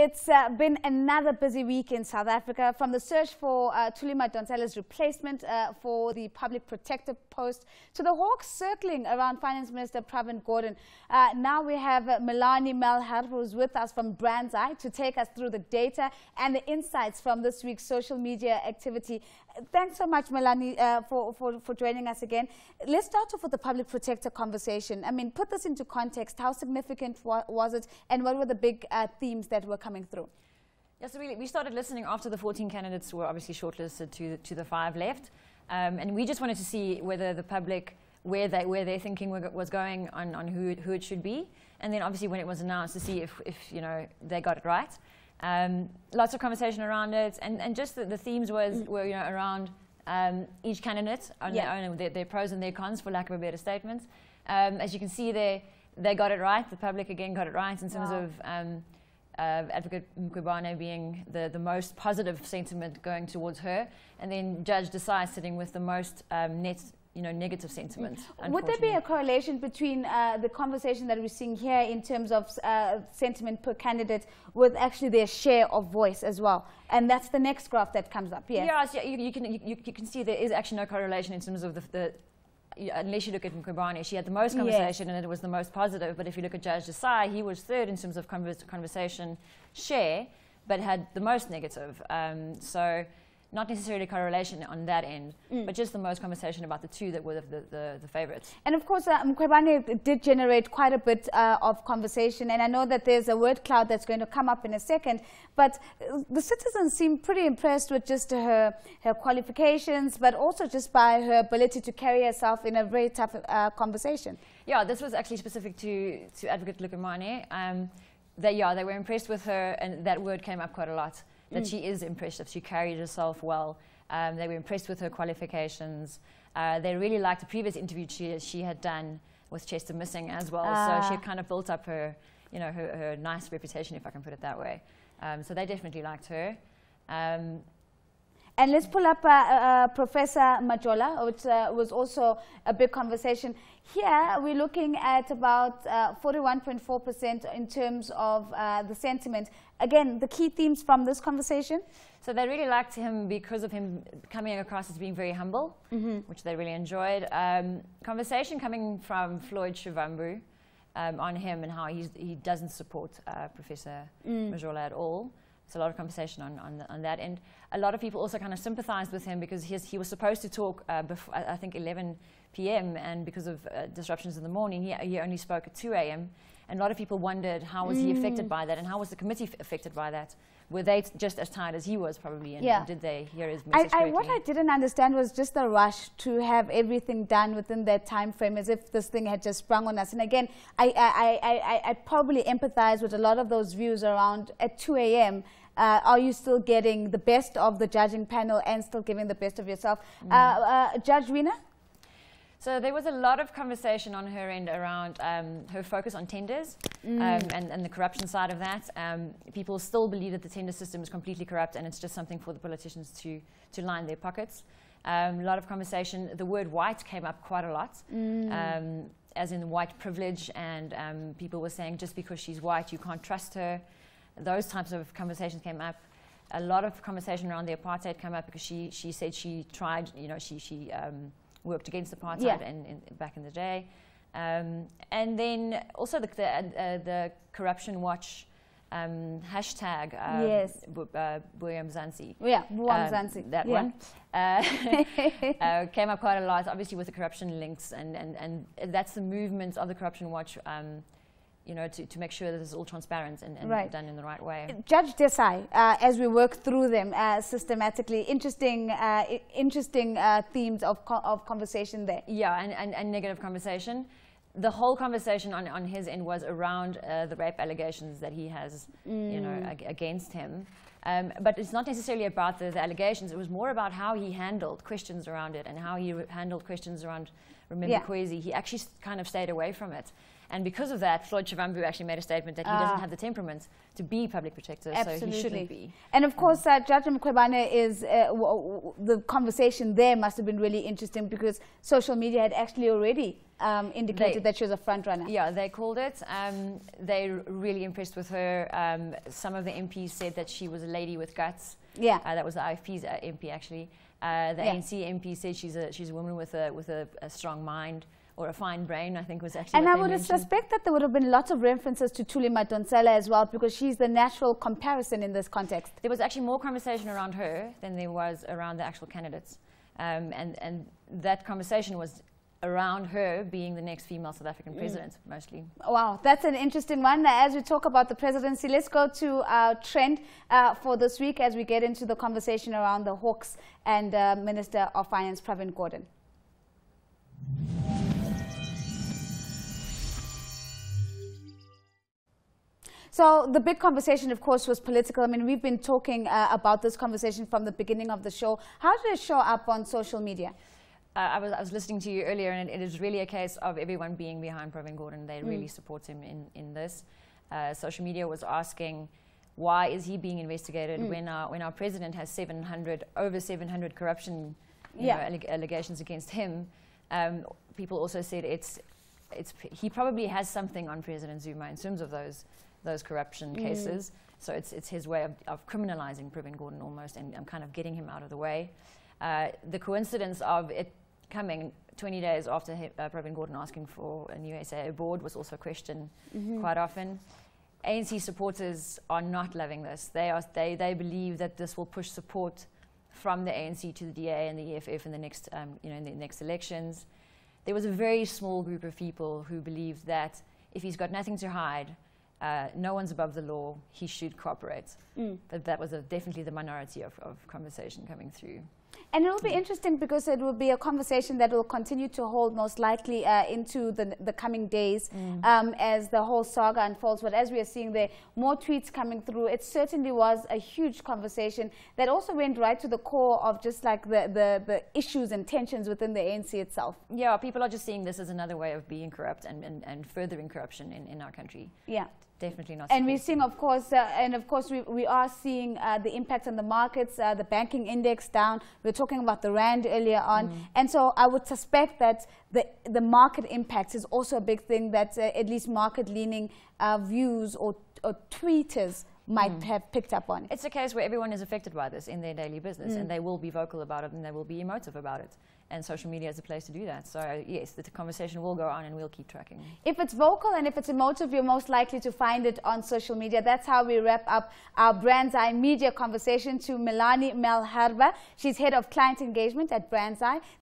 It's been another busy week in South Africa, from the search for Thuli Madonsela's replacement for the public protector post to the hawks circling around Finance Minister Pravin Gordhan. Now we have Melanie Malhar, who's with us from Brands Eye, to take us through the data and the insights from this week's social media activity. Thanks so much, Melanie, for joining us again. Let's start off with the public protector conversation. I mean, put this into context. How significant was it, and what were the big themes that were coming through? Yeah, so we started listening after the 14 candidates were obviously shortlisted to the 5 left, and we just wanted to see whether the public, where their thinking was going on who it should be, and then obviously when it was announced, to see if you know, they got it right. Lots of conversation around it, and just the themes were you know, around each candidate on their own, and their pros and their cons, for lack of a better statement. As you can see there, they got it right. The public again got it right in terms of Advocate Mkhwebane being the most positive sentiment going towards her, and then Judge Desai sitting with the most negative sentiment. Would there be a correlation between the conversation that we're seeing here in terms of sentiment per candidate with actually their share of voice as well? And that's the next graph that comes up. Yeah, so you can see there is actually no correlation in terms of unless you look at Mkhwebane, she had the most conversation and it was the most positive. But if you look at Judge Desai, he was third in terms of conversation share, but had the most negative. So not necessarily correlation on that end, but just the most conversation about the two that were the favorites. And of course, Mkhwebane did generate quite a bit of conversation, and I know that there's a word cloud that's going to come up in a second, but the citizens seem pretty impressed with just her qualifications, but also just by her ability to carry herself in a very tough conversation. Yeah, this was actually specific to Advocate Mkhwebane. They were impressed with her, and that word came up quite a lot. That she is impressive, she carried herself well. They were impressed with her qualifications. They really liked the previous interview she had done with Chester Missing as well. So she had kind of built up her, her nice reputation, if I can put it that way. So they definitely liked her. And let's pull up Professor Majola, which was also a big conversation. Here, we're looking at about 41.4% in terms of the sentiment. Again, the key themes from this conversation? So they really liked him because of him coming across as being very humble, which they really enjoyed. Conversation coming from Floyd Shivambu on him and how he doesn't support Professor Majola at all. So a lot of conversation on that end. A lot of people also kind of sympathized with him because he was supposed to talk before, I think, 11 p.m. and because of disruptions in the morning, he only spoke at 2 a.m. And a lot of people wondered how was he affected by that, and how was the committee affected by that? Were they just as tired as he was probably, and did they hear his message correctly? What I didn't understand was just the rush to have everything done within that time frame, as if this thing had just sprung on us. And again, I probably empathize with a lot of those views around at 2 a.m. Are you still getting the best of the judging panel and still giving the best of yourself? Judge Rina? So there was a lot of conversation on her end around her focus on tenders and the corruption side of that. People still believe that the tender system is completely corrupt and it's just something for the politicians to line their pockets. A lot of conversation. The word white came up quite a lot, as in white privilege, and people were saying just because she's white you can't trust her. Those types of conversations came up. A lot of conversation around the apartheid came up because she said she tried, she worked against apartheid back in the day. And then also the Corruption Watch hashtag, Buya Mzansi. Yeah, Buya Mzansi. That one. Came up quite a lot, obviously with the corruption links, and that's the movement of the Corruption Watch, to make sure that it's all transparent and done in the right way. Judge Desai, as we work through them systematically, interesting themes of conversation there. Yeah, and negative conversation. The whole conversation on his end was around the rape allegations that he has, against him. But it's not necessarily about the allegations. It was more about how he handled questions around it and how he handled questions around Remember Kwezi. He actually kind of stayed away from it. And because of that, Floyd Shivambu actually made a statement that he doesn't have the temperament to be public protector, so he shouldn't be. And of course, Judge Mkhwebane is, the conversation there must have been really interesting because social media had actually already indicated that she was a front runner. Yeah, they called it. They're really impressed with her. Some of the MPs said that she was a lady with guts. Yeah. That was the IFP's MP, actually. The ANC MP said she's a woman with a strong mind, or a fine brain, I think was actually. And I would suspect that there would have been lots of references to Thuli Madonsela as well, because she's the natural comparison in this context. There was actually more conversation around her than there was around the actual candidates. And that conversation was around her being the next female South African president, mostly. Wow, that's an interesting one. As we talk about the presidency, let's go to our trend for this week as we get into the conversation around the Hawks and Minister of Finance, Pravin Gordhan. So the big conversation, of course, was political. I mean, we've been talking about this conversation from the beginning of the show. How did it show up on social media? I was listening to you earlier, and it is really a case of everyone being behind Pravin Gordhan. They really support him in this. Social media was asking, why is he being investigated when our president has over 700 corruption allegations against him? People also said he probably has something on President Zuma in terms of those corruption cases. So it's his way of criminalizing Pravin Gordhan almost, and kind of getting him out of the way. The coincidence of it coming 20 days after Pravin Gordhan asking for a new SAO board was also questioned quite often. ANC supporters are not loving this. They believe that this will push support from the ANC to the DA and the EFF in the next in the next elections. There was a very small group of people who believed that if he's got nothing to hide, no one's above the law, he should cooperate. That was definitely the minority of conversation coming through. And it will be interesting because it will be a conversation that will continue to hold most likely into the coming days as the whole saga unfolds. But as we are seeing there, more tweets coming through, it certainly was a huge conversation that also went right to the core of just like the issues and tensions within the ANC itself. Yeah, people are just seeing this as another way of being corrupt and furthering corruption in our country. Yeah. Definitely not. And we're seeing, of course, we are seeing the impact on the markets, the banking index down. We were talking about the rand earlier on. And so I would suspect that the market impact is also a big thing that at least market-leaning views or tweeters might have picked up on. It's a case where everyone is affected by this in their daily business, and they will be vocal about it, and they will be emotive about it. And social media is a place to do that. So yes, the conversation will go on, and we'll keep tracking. If it's vocal and if it's emotive, you're most likely to find it on social media. That's how we wrap up our Brand's Eye media conversation to Melanie Melharba. She's head of client engagement at Brand's Eye.